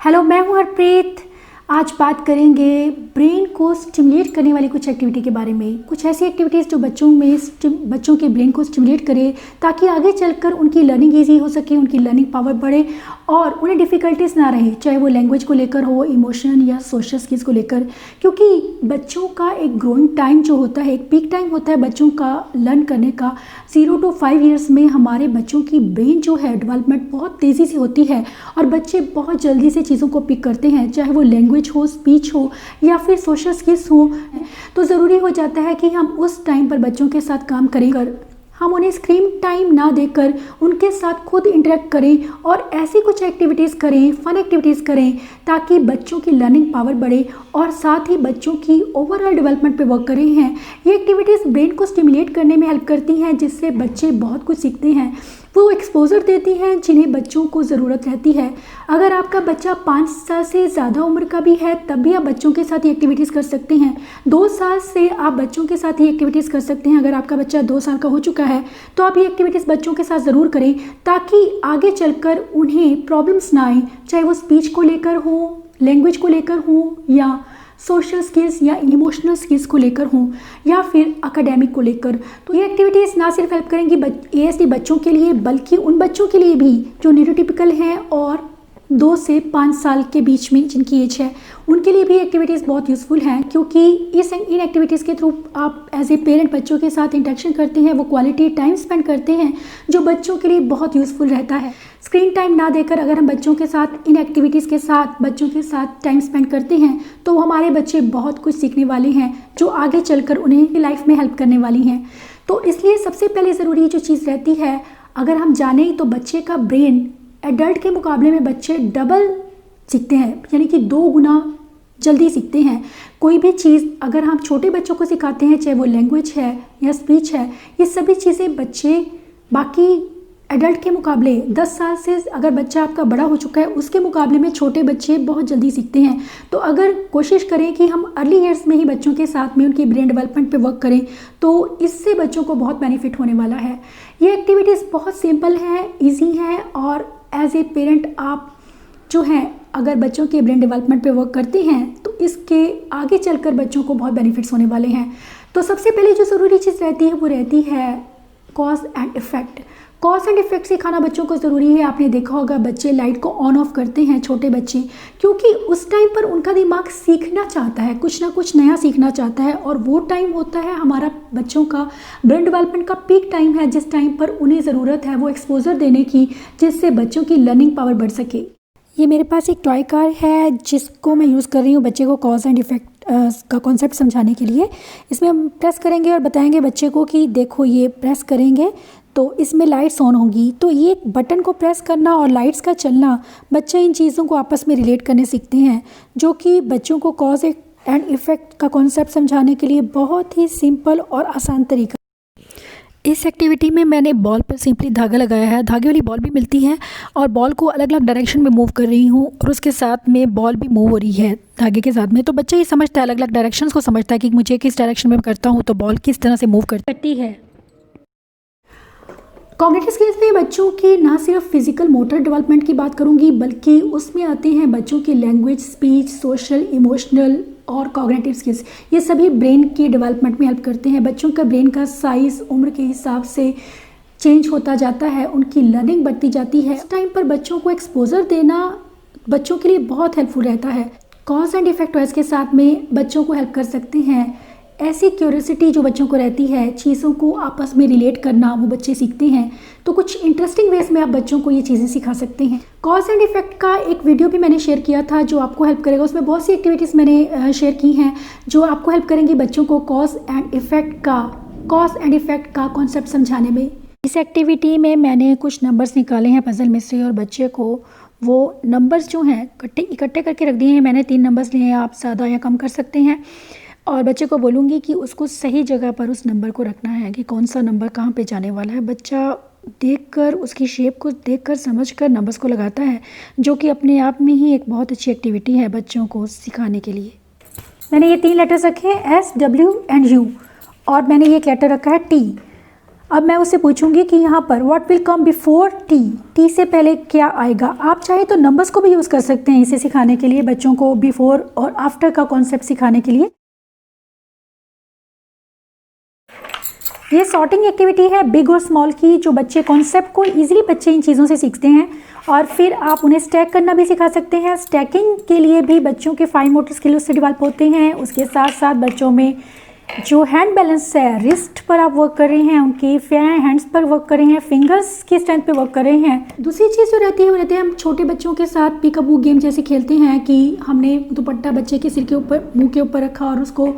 Hello, मैं हूँ हरप्रीत। आज बात करेंगे ब्रेन को स्टिमुलेट करने वाली कुछ एक्टिविटी के बारे में। कुछ ऐसी एक्टिविटीज़ जो बच्चों के ब्रेन को स्टिमुलेट करे ताकि आगे चलकर उनकी लर्निंग ईजी हो सके, उनकी लर्निंग पावर बढ़े और उन्हें डिफ़िकल्टीज ना रहे, चाहे वो लैंग्वेज को लेकर हो, इमोशन या सोशल स्किल्स को लेकर। क्योंकि बच्चों का एक ग्रोइंग टाइम जो होता है, एक पीक टाइम होता है बच्चों का लर्न करने का। 0 to 5 ईयर्स में हमारे बच्चों की ब्रेन जो है डेवलपमेंट बहुत तेज़ी से होती है और बच्चे बहुत जल्दी से चीज़ों को पिक करते हैं, चाहे वो लैंग्वेज हो, स्पीच हो या फिर सोशल स्किल्स हो। तो ज़रूरी हो जाता है कि हम उस टाइम पर बच्चों के साथ काम करें, हम उन्हें स्क्रीन टाइम ना देकर उनके साथ खुद इंटरेक्ट करें और ऐसी कुछ एक्टिविटीज़ करें, फन एक्टिविटीज़ करें ताकि बच्चों की लर्निंग पावर बढ़े और साथ ही बच्चों की ओवरऑल डेवलपमेंट पे वर्क करें हैं। ये एक्टिविटीज़ ब्रेन को स्टिमुलेट करने में हेल्प करती हैं, जिससे बच्चे बहुत कुछ सीखते हैं। वो एक्सपोजर देती हैं जिन्हें बच्चों को ज़रूरत रहती है। अगर आपका बच्चा 5 साल से ज़्यादा उम्र का भी है तब भी आप बच्चों के साथ ये एक्टिविटीज़ कर सकते हैं। 2 साल से आप बच्चों के साथ ये एक्टिविटीज़ कर सकते हैं। अगर आपका बच्चा 2 साल का हो चुका है तो आप ये एक्टिविटीज़ बच्चों के साथ ज़रूर करें ताकि आगे चलकर उन्हें प्रॉब्लम्स ना आए, चाहे वो स्पीच को लेकर हो, लैंग्वेज को लेकर हो या सोशल स्किल्स या इमोशनल स्किल्स को लेकर हों या फिर एकेडमिक को लेकर। तो ये एक्टिविटीज़ ना सिर्फ हेल्प करेंगी ASD बच्चों के लिए बल्कि उन बच्चों के लिए भी जो न्यूरोटिपिकल हैं और 2 से 5 साल के बीच में जिनकी एज है, उनके लिए भी एक्टिविटीज़ बहुत यूज़फुल हैं। क्योंकि इन एक्टिविटीज़ के थ्रू आप एज ए पेरेंट बच्चों के साथ इंटरेक्शन करते हैं, वो क्वालिटी टाइम स्पेंड करते हैं जो बच्चों के लिए बहुत यूज़फुल रहता है। स्क्रीन टाइम ना देकर अगर हम बच्चों के साथ इन एक्टिविटीज़ के साथ बच्चों के साथ टाइम स्पेंड करते हैं तो हमारे बच्चे बहुत कुछ सीखने वाले हैं जो आगे चलकर उन्हें लाइफ में हेल्प करने वाली हैं। तो इसलिए सबसे पहले ज़रूरी जो चीज़ रहती है, अगर हम जानें तो बच्चे का ब्रेन एडल्ट के मुकाबले में बच्चे डबल सीखते हैं, यानी कि 2 गुना जल्दी सीखते हैं। कोई भी चीज़ अगर हम छोटे बच्चों को सिखाते हैं, चाहे वो लैंग्वेज है या स्पीच है, ये सभी चीज़ें बच्चे बाकी एडल्ट के मुकाबले 10 साल से अगर बच्चा आपका बड़ा हो चुका है उसके मुकाबले में छोटे बच्चे बहुत जल्दी सीखते हैं। तो अगर कोशिश करें कि हम अर्ली ईयर्स में ही बच्चों के साथ में उनकी ब्रेन डेवलपमेंट पे वर्क करें तो इससे बच्चों को बहुत बेनिफिट होने वाला है। ये एक्टिविटीज़ बहुत सिंपल है, ईजी है और एज ए पेरेंट आप जो हैं अगर बच्चों के ब्रेन डेवलपमेंट पे वर्क करते हैं तो इसके आगे चलकर बच्चों को बहुत बेनिफिट्स होने वाले हैं। तो सबसे पहले जो ज़रूरी चीज़ रहती है वो रहती है cause and effect. Cause and effect सिखाना बच्चों को ज़रूरी है। आपने देखा होगा बच्चे लाइट को ऑन ऑफ करते हैं, छोटे बच्चे, क्योंकि उस टाइम पर उनका दिमाग सीखना चाहता है, कुछ ना कुछ नया सीखना चाहता है और वो टाइम होता है हमारा बच्चों का ब्रेन डेवलपमेंट का पीक टाइम है, जिस टाइम पर उन्हें ज़रूरत है वो एक्सपोजर देने की जिससे बच्चों की लर्निंग पावर बढ़ सके। ये मेरे पास एक टॉय कार है जिसको मैं यूज़ कर रही हूँ बच्चे को कॉज एंड इफ़ेक्ट का कॉन्सेप्ट समझाने के लिए। इसमें हम प्रेस करेंगे और बताएंगे बच्चे को कि देखो ये प्रेस करेंगे तो इसमें लाइट्स ऑन होंगी। तो ये बटन को प्रेस करना और लाइट्स का चलना, बच्चे इन चीज़ों को आपस में रिलेट करने सीखते हैं, जो कि बच्चों को कॉज एंड इफ़ेक्ट का कॉन्सेप्ट समझाने के लिए बहुत ही सिंपल और आसान तरीका। इस एक्टिविटी में मैंने बॉल पर सिंपली धागा लगाया है, धागे वाली बॉल भी मिलती है और बॉल को अलग अलग डायरेक्शन में मूव कर रही हूँ और उसके साथ में बॉल भी मूव हो रही है धागे के साथ में। तो बच्चा ये समझता है, अलग अलग डायरेक्शंस को समझता है कि मुझे किस डायरेक्शन में करता हूँ तो बॉल किस तरह से मूव करती है। कॉग्निटिव स्किल्स में बच्चों की ना सिर्फ फिजिकल मोटर डेवलपमेंट की बात करूंगी बल्कि उसमें आते हैं बच्चों की लैंग्वेज, स्पीच, सोशल, इमोशनल और कॉग्निटिव स्किल्स। ये सभी ब्रेन की डेवलपमेंट में हेल्प करते हैं। बच्चों का ब्रेन का साइज़ उम्र के हिसाब से चेंज होता जाता है, उनकी लर्निंग बढ़ती जाती है। इस टाइम पर बच्चों को एक्सपोजर देना बच्चों के लिए बहुत हेल्पफुल रहता है। कॉज एंड इफ़ेक्ट टॉयज़ के साथ में बच्चों को हेल्प कर सकते हैं। ऐसी क्यूरियोसिटी जो बच्चों को रहती है, चीज़ों को आपस में रिलेट करना, वो बच्चे सीखते हैं। तो कुछ इंटरेस्टिंग वेज में आप बच्चों को ये चीज़ें सिखा सकते हैं। कॉज एंड इफ़ेक्ट का एक वीडियो भी मैंने शेयर किया था जो आपको हेल्प करेगा। उसमें बहुत सी एक्टिविटीज़ मैंने शेयर की हैं जो आपको हेल्प करेंगी बच्चों को कॉज एंड इफ़ेक्ट का कॉन्सेप्ट समझाने में। इस एक्टिविटी में मैंने कुछ नंबर्स निकाले हैं पजल में से और बच्चे को वो नंबर्स जो हैं इकट्ठे करके रख दिए हैं। मैंने 3 नंबर्स लिए हैं, आप ज़्यादा या कम कर सकते हैं। और बच्चे को बोलूँगी कि उसको सही जगह पर उस नंबर को रखना है कि कौन सा नंबर कहाँ पे जाने वाला है। बच्चा देखकर, उसकी शेप को देखकर, समझकर नंबर्स को लगाता है, जो कि अपने आप में ही एक बहुत अच्छी एक्टिविटी है बच्चों को सिखाने के लिए। मैंने ये 3 लेटर्स रखे हैं, S, W एंड U और मैंने ये एक लेटर रखा है T। अब मैं उससे पूछूंगी कि यहाँ पर what will come before T, T से पहले क्या आएगा। आप चाहे तो नंबर्स को भी यूज़ कर सकते हैं इसे सिखाने के लिए, बच्चों को बिफोर और आफ्टर का कॉन्सेप्ट सिखाने के लिए। ये सॉर्टिंग एक्टिविटी है बिग और स्मॉल की, जो बच्चे कॉन्सेप्ट को ईजिली बच्चे इन चीज़ों से सीखते हैं। और फिर आप उन्हें स्टैक करना भी सिखा सकते हैं। स्टैकिंग के लिए भी बच्चों के फाइन मोटर स्किल उससे डेवलप होते हैं। उसके साथ साथ बच्चों में जो हैंड बैलेंस है, रिस्ट पर आप वर्क कर रहे हैं, उनकी हैंड्स पर वर्क कर रहे हैं, फिंगर्स की स्ट्रेंथ पे वर्क कर रहे हैं। दूसरी चीज़ जो रहती है वो रहती है हम छोटे बच्चों के साथ पीकाबू गेम जैसे खेलते हैं कि हमने दुपट्टा बच्चे के सिर के ऊपर, मुंह के ऊपर रखा और उसको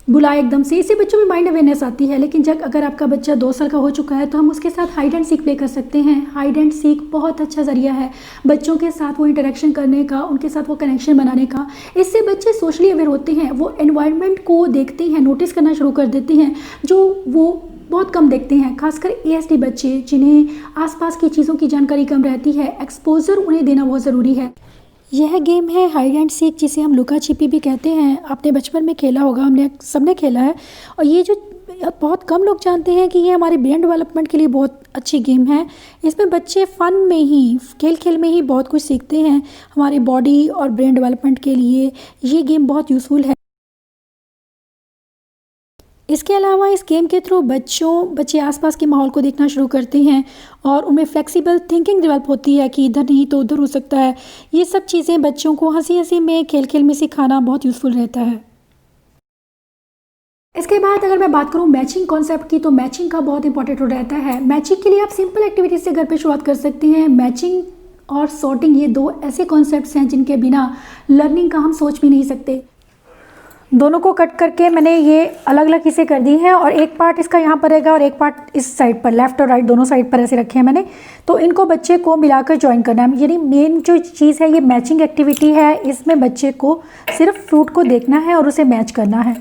बुलाया एकदम से। इससे बच्चों में माइंड अवेयरनेस आती है। लेकिन जब अगर आपका बच्चा 2 साल का हो चुका है तो हम उसके साथ हाइड एंड सीक प्ले कर सकते हैं। हाइड एंड सीक बहुत अच्छा ज़रिया है बच्चों के साथ वो इंटरेक्शन करने का, उनके साथ वो कनेक्शन बनाने का। इससे बच्चे सोशली अवेयर होते हैं, वो एनवायरनमेंट को देखते हैं, नोटिस करना शुरू कर देते हैं, जो वो बहुत कम देखते हैं। खासकर ASD बच्चे जिन्हें आसपास की चीज़ों की जानकारी कम रहती है, एक्सपोजर उन्हें देना बहुत ज़रूरी है। यह गेम है हाइड एंड सीक, जिसे हम लुका छिपी भी कहते हैं। आपने बचपन में खेला होगा, हमने सबने खेला है। और ये जो बहुत कम लोग जानते हैं कि ये हमारे ब्रेन डेवलपमेंट के लिए बहुत अच्छी गेम है। इसमें बच्चे फ़न में ही, खेल खेल में ही बहुत कुछ सीखते हैं। हमारी बॉडी और ब्रेन डेवलपमेंट के लिए ये गेम बहुत यूज़फुल है। इसके अलावा इस गेम के थ्रू बच्चे आसपास के माहौल को देखना शुरू करते हैं और उनमें फ्लेक्सिबल थिंकिंग डेवलप होती है कि इधर नहीं तो उधर हो सकता है। ये सब चीज़ें बच्चों को हंसी हंसी में, खेल खेल में सिखाना बहुत यूज़फुल रहता है। इसके बाद अगर मैं बात करूं मैचिंग कॉन्सेप्ट की, तो मैचिंग का बहुत इंपॉर्टेंट रोल रहता है। मैचिंग के लिए आप सिंपल एक्टिविटीज से घर पे शुरुआत कर सकते हैं। मैचिंग और सॉर्टिंग ये 2 ऐसे कॉन्सेप्ट्स हैं जिनके बिना लर्निंग का हम सोच भी नहीं सकते। दोनों को कट करके मैंने ये अलग अलग हिस्से कर दी हैं और एक पार्ट इसका यहाँ पर रहेगा और एक पार्ट इस साइड पर, लेफ्ट और राइट दोनों साइड पर ऐसे रखे हैं मैंने। तो इनको बच्चे को मिलाकर ज्वाइन करना है। यानी मेन जो चीज़ है ये मैचिंग एक्टिविटी है। इसमें बच्चे को सिर्फ फ्रूट को देखना है और उसे मैच करना है।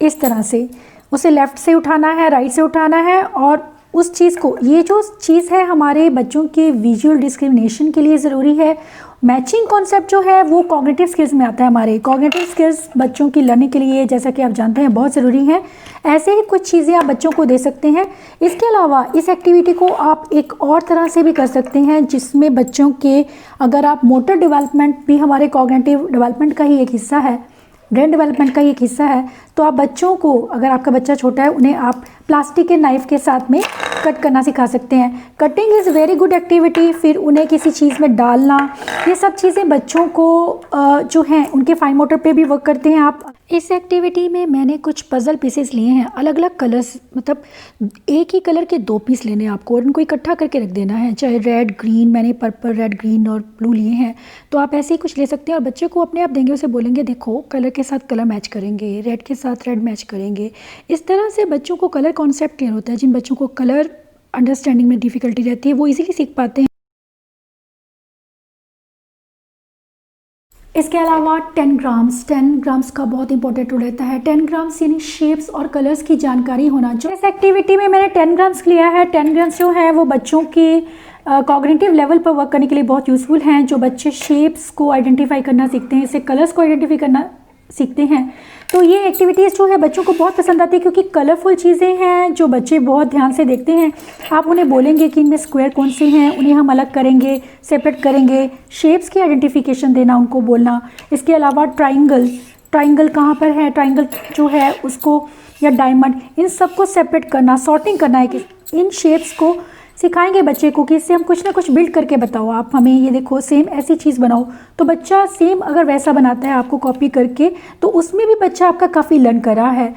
इस तरह से उसे लेफ़्ट से उठाना है, राइट से उठाना है और उस चीज़ को, ये जो चीज़ है हमारे बच्चों के विजुअल डिस्क्रिमिनेशन के लिए ज़रूरी है। मैचिंग कॉन्सेप्ट जो है वो कॉग्निटिव स्किल्स में आता है। हमारे कॉग्निटिव स्किल्स बच्चों की लर्निंग के लिए, जैसा कि आप जानते हैं, बहुत ज़रूरी हैं। ऐसे ही कुछ चीज़ें आप बच्चों को दे सकते हैं। इसके अलावा इस एक्टिविटी को आप एक और तरह से भी कर सकते हैं, जिसमें बच्चों के, अगर आप मोटर डेवलपमेंट भी हमारे कॉग्निटिव डेवलपमेंट का ही एक हिस्सा है, ब्रेन डेवलपमेंट का एक हिस्सा है, तो आप बच्चों को, अगर आपका बच्चा छोटा है, उन्हें आप प्लास्टिक के नाइफ़ के साथ में कट करना सिखा सकते हैं। Cutting is very good activity. फिर उन्हें किसी चीज़ में डालना, ये सब चीज़ें बच्चों को जो हैं उनके फाइन मोटर पे भी वर्क करते हैं। आप इस एक्टिविटी में मैंने कुछ पज़ल पीसेस लिए हैं, अलग अलग कलर्स, मतलब एक ही कलर के 2 पीस लेने हैं आपको और उनको इकट्ठा करके रख देना है। चाहे रेड ग्रीन, मैंने पर्पल, रेड, ग्रीन और ब्लू लिए हैं, तो आप ऐसे ही कुछ ले सकते हैं और बच्चे को अपने आप देंगे, उसे बोलेंगे देखो कलर के साथ कलर मैच करेंगे, रेड के साथ रेड मैच करेंगे। इस तरह से बच्चों को कलर कॉन्सेप्ट क्लियर होता है। जिन बच्चों को कलर अंडरस्टैंडिंग में डिफ़िकल्टी रहती है वो इजीली सीख पाते हैं। इसके अलावा 10 ग्राम्स का बहुत इंपॉर्टेंट रोल रहता है। 10 ग्राम्स यानी शेप्स और कलर्स की जानकारी होना। जो इस एक्टिविटी में मैंने 10 ग्राम्स लिया है, 10 ग्राम्स जो है वो बच्चों के कॉग्निटिव लेवल पर वर्क करने के लिए बहुत यूज़फुल हैं। जो बच्चे शेप्स को आइडेंटिफाई करना सीखते हैं, इससे कलर्स को आइडेंटिफाई करना सीखते हैं, तो ये एक्टिविटीज़ जो है बच्चों को बहुत पसंद आती है, क्योंकि कलरफुल चीज़ें हैं जो बच्चे बहुत ध्यान से देखते हैं। आप उन्हें बोलेंगे कि इनमें स्क्वायर कौन से हैं, उन्हें हम अलग करेंगे, सेपरेट करेंगे। शेप्स की आइडेंटिफिकेशन देना उनको बोलना। इसके अलावा ट्राइंगल कहाँ पर है, ट्राइंगल जो है उसको, या डायमंड, इन सबको सेपरेट करना, सॉर्टिंग करना है कि इन शेप्स को सिखाएंगे बच्चे को कि इससे हम कुछ ना कुछ बिल्ड करके बताओ, आप हमें ये देखो सेम ऐसी चीज़ बनाओ। तो बच्चा सेम अगर वैसा बनाता है आपको कॉपी करके, तो उसमें भी बच्चा आपका काफ़ी लर्न कर रहा है।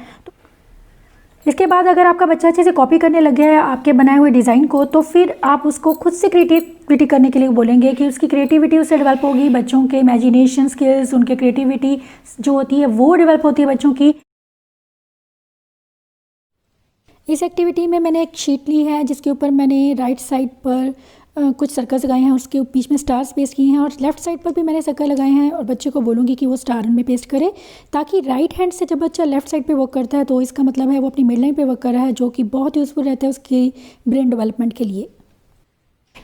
इसके बाद अगर आपका बच्चा अच्छे से कॉपी करने लग गया है आपके बनाए हुए डिज़ाइन को, तो फिर आप उसको खुद से क्रिएटिविटी करने के लिए बोलेंगे कि उसकी क्रिएटिविटी उससे डेवलप होगी। बच्चों के इमेजिनेशन स्किल्स, उनके क्रिएटिविटी जो होती है वो डेवलप होती है बच्चों की। इस एक्टिविटी में मैंने एक शीट ली है जिसके ऊपर मैंने राइट साइड पर कुछ सर्कल्स लगाए हैं, उसके बीच में स्टार्स पेस्ट किए हैं, और लेफ़्ट साइड पर भी मैंने सर्कल लगाए हैं। और बच्चे को बोलूँगी कि वो स्टार में पेस्ट करे, ताकि राइट हैंड से जब बच्चा लेफ़्ट साइड पे वर्क करता है तो इसका मतलब है वो अपनी मिड लाइन पे वर्क कर रहा है, जो कि बहुत यूज़फुल रहता है उसकी ब्रेन डेवलपमेंट के लिए।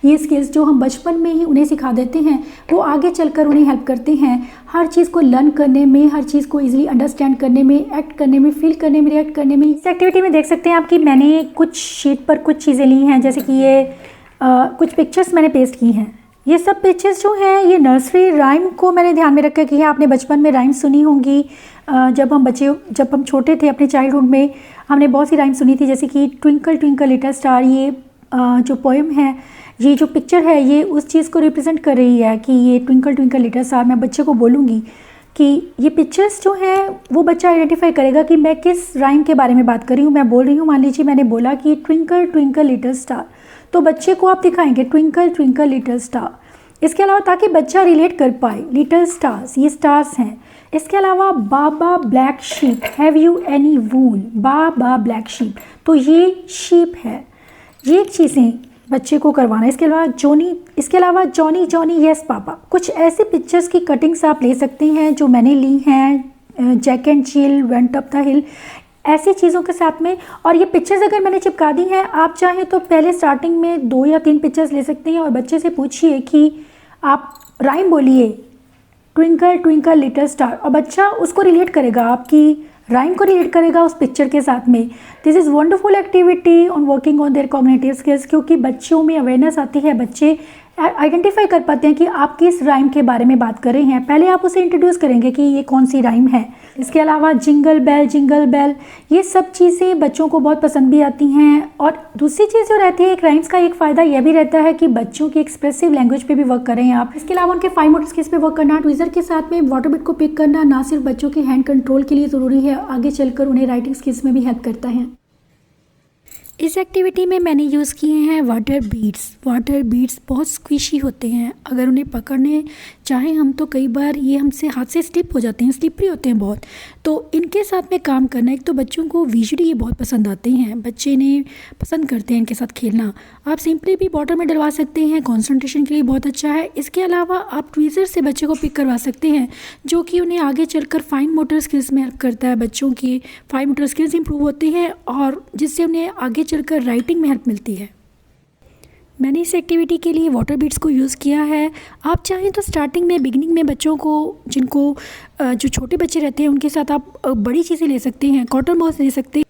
ये स्किल्स जो हम बचपन में ही उन्हें सिखा देते हैं वो आगे चलकर उन्हें हेल्प करते हैं हर चीज़ को लर्न करने में, हर चीज़ को इजीली अंडरस्टैंड करने में, एक्ट करने में, फील करने में, रिएक्ट करने में। इस एक्टिविटी में देख सकते हैं आप कि मैंने कुछ शीट पर कुछ चीज़ें ली हैं, जैसे कि ये कुछ पिक्चर्स मैंने पेस्ट की हैं। ये सब पिक्चर्स जो हैं ये नर्सरी राइम को मैंने ध्यान में रख कर की है। आपने बचपन में राइम सुनी होंगी, जब हम छोटे थे अपने चाइल्डहुड में हमने बहुत सी राइम सुनी थी, जैसे कि ट्विंकल ट्विंकल लिटिल स्टार। ये जो पोएम है, ये जो पिक्चर है, ये उस चीज़ को रिप्रेजेंट कर रही है कि ये ट्विंकल ट्विंकल लिटिल स्टार। मैं बच्चे को बोलूँगी कि ये पिक्चर्स जो हैं वो बच्चा आइडेंटिफाई करेगा कि मैं किस राइम के बारे में बात कर रही हूँ। मैं बोल रही हूँ, मान लीजिए मैंने बोला कि ट्विंकल ट्विंकल लिटिल स्टार, तो बच्चे को आप दिखाएंगे ट्विंकल ट्विंकल लिटिल स्टार। इसके अलावा ताकि बच्चा रिलेट कर पाए, लिटिल स्टार्स, ये स्टार्स हैं। इसके अलावा baa black sheep, have you any wool, baa black sheep, तो ये शीप है। ये चीज़ें बच्चे को करवाना है। इसके अलावा जॉनी जॉनी यस पापा। कुछ ऐसे पिक्चर्स की कटिंग्स आप ले सकते हैं जो मैंने ली हैं, Jack and Jill, went up the hill, ऐसी चीज़ों के साथ में। और ये पिक्चर्स अगर मैंने चिपका दी हैं, आप चाहें तो पहले स्टार्टिंग में 2 या 3 पिक्चर्स ले सकते हैं और बच्चे से पूछिए कि आप राइम बोलिए ट्विंकल ट्विंकल लिटिल स्टार, और बच्चा उसको रिलेट करेगा, आपकी राइम को रिलेट करेगा उस पिक्चर के साथ में। This is wonderful activity on working on their cognitive skills, क्योंकि बच्चों में अवेयरनेस आती है, बच्चे आइडेंटिफाई कर पाते हैं कि आप किस राइम के बारे में बात कर रहे हैं। पहले आप उसे इंट्रोड्यूस करेंगे कि ये कौन सी राइम है। इसके अलावा जिंगल बेल, ये सब चीज़ें बच्चों को बहुत पसंद भी आती हैं। और दूसरी चीज़ जो रहती है, एक राइम्स का एक फ़ायदा यह भी रहता है कि बच्चों की एक्सप्रेसिव लैंग्वेज पे भी वर्क करें आप। इसके अलावा उनके फाइन मोटर स्किल्स पे वर्क करना, ट्विज़र के साथ में वाटर बिट को पिक करना ना सिर्फ बच्चों के हैंड कंट्रोल के लिए ज़रूरी है, आगे चलकर उन्हें राइटिंग स्किल्स में भी हेल्प करता है। इस एक्टिविटी में मैंने यूज़ किए हैं वाटर बीड्स बहुत स्क्विशी होते हैं, अगर उन्हें पकड़ने चाहें हम तो कई बार ये हमसे हाथ से स्लिप हो जाते हैं, स्लिपरी होते हैं बहुत। तो इनके साथ में काम करना, एक तो बच्चों को विजुअली ये बहुत पसंद आते हैं, बच्चे इन्हें पसंद करते हैं इनके साथ खेलना। आप सिंपली भी वाटर में डलवा सकते हैं, कॉन्सेंट्रेशन के लिए बहुत अच्छा है। इसके अलावा आप ट्वीज़र से बच्चे को पिक करवा सकते हैं, जो कि उन्हें आगे चलकर फाइन मोटर स्किल्स में हेल्प करता है। बच्चों की फाइन मोटर स्किल्स इंप्रूव होती हैं और जिससे उन्हें आगे चलकर राइटिंग में हेल्प मिलती है। मैंने इस एक्टिविटी के लिए वाटर बीड्स को यूज़ किया है। आप चाहें तो स्टार्टिंग में, बिगिनिंग में बच्चों को, जिनको जो छोटे बच्चे रहते हैं उनके साथ आप बड़ी चीज़ें ले सकते हैं, कॉटन बॉल्स ले सकते हैं।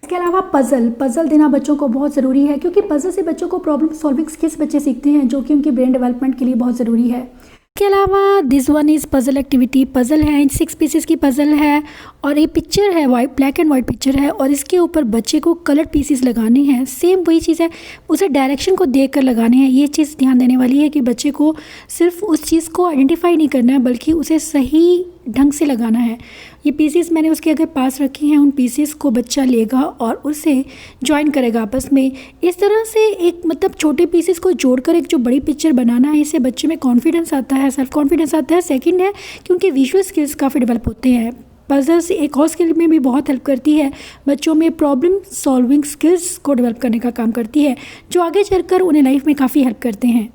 इसके अलावा पज़ल देना बच्चों को बहुत ज़रूरी है, क्योंकि पज़ल से बच्चों को प्रॉब्लम सॉल्विंग स्किल्स बच्चे सीखते हैं, जो कि उनके ब्रेन डेवलपमेंट के लिए बहुत ज़रूरी है। इसके अलावा this one is puzzle activity. Puzzle है, 6 पीसेस की पज़ल है और ये पिक्चर है, ब्लैक एंड वाइट पिक्चर है, और इसके ऊपर बच्चे को कलर्ड पीसेस लगाने हैं। सेम वही चीज़ है, उसे डायरेक्शन को देख कर लगाने हैं। ये चीज़ ध्यान देने वाली है कि बच्चे को सिर्फ उस चीज़ को आइडेंटिफाई नहीं करना है, बल्कि उसे सही ढंग से लगाना है। ये पीसेस मैंने उसके अगर पास रखे हैं, उन पीसेस को बच्चा लेगा और उसे ज्वाइन करेगा आपस में। इस तरह से एक छोटे पीसेस को जोड़कर एक जो बड़ी पिक्चर बनाना है, इससे बच्चे में कॉन्फिडेंस आता है, सेल्फ कॉन्फिडेंस आता है। सेकंड है कि उनके विजुअल स्किल्स काफ़ी डेवलप होते हैं। पजल्स एक और स्किल में भी बहुत हेल्प करती है, बच्चों में प्रॉब्लम सॉल्विंग स्किल्स को डेवलप करने का काम करती है, जो आगे चलकर उन्हें लाइफ में काफ़ी हेल्प करते हैं।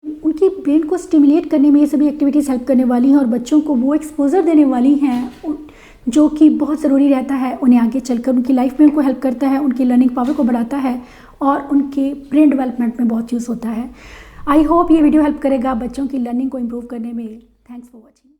उनकी ब्रेन को स्टिमुलेट करने में ये सभी एक्टिविटीज़ हेल्प करने वाली हैं और बच्चों को वो एक्सपोजर देने वाली हैं जो कि बहुत ज़रूरी रहता है। उन्हें आगे चलकर उनकी लाइफ में उनको हेल्प करता है, उनकी लर्निंग पावर को बढ़ाता है और उनके ब्रेन डेवलपमेंट में बहुत यूज़ होता है। आई होप ये वीडियो हेल्प करेगा बच्चों की लर्निंग को इम्प्रूव करने में। Thanks for watching.